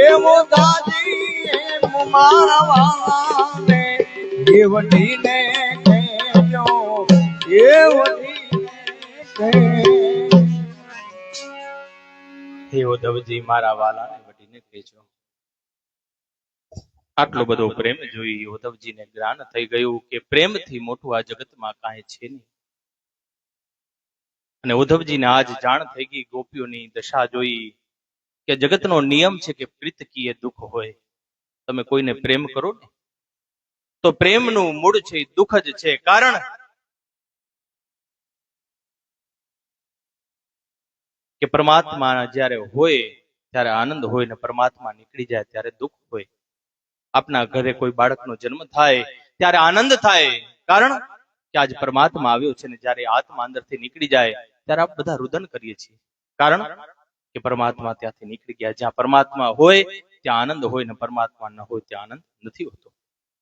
એવો દાદી એમ મારા વાલાને દેવટીને કહેજો, હે ઉદ્ધવજી મારા વાલાને વટીને કહેજો. આટલો બધો પ્રેમ જોઈ ઉદ્ધવજીને જ્ઞાન થઈ ગયું કે પ્રેમથી મોટું આ જગતમાં કાંઈ છે નહીં. અને ઉદ્ધવજીને આજ જાણ થઈ ગઈ, ગોપીઓની દશા જોઈ કે જગતનો નિયમ છે કે પ્રીત કીએ દુઃખ હોય. તમે કોઈને પ્રેમ કરો ને તો પ્રેમનું મૂળ છે દુઃખ જ છે. કારણ કે પરમાત્મા જ્યારે હોય ત્યારે આનંદ હોય ને પરમાત્મા નીકળી જાય ત્યારે દુઃખ હોય. આપના ઘરે કોઈ બાળકનો જન્મ થાય ત્યારે આનંદ થાય, કારણ કે આજ પરમાત્મા આવ્યો છે. ને જ્યારે આત્મા અંદરથી નીકળી જાય ત્યારે આપણે બધા રુદન કરીએ છીએ, કારણ કે પરમાત્મા ત્યાંથી નીકળી ગયા. જ્યાં પરમાત્મા હોય ત્યાં આનંદ હોય ને પરમાત્મા ન હોય ત્યાં આનંદ નથી હોતો.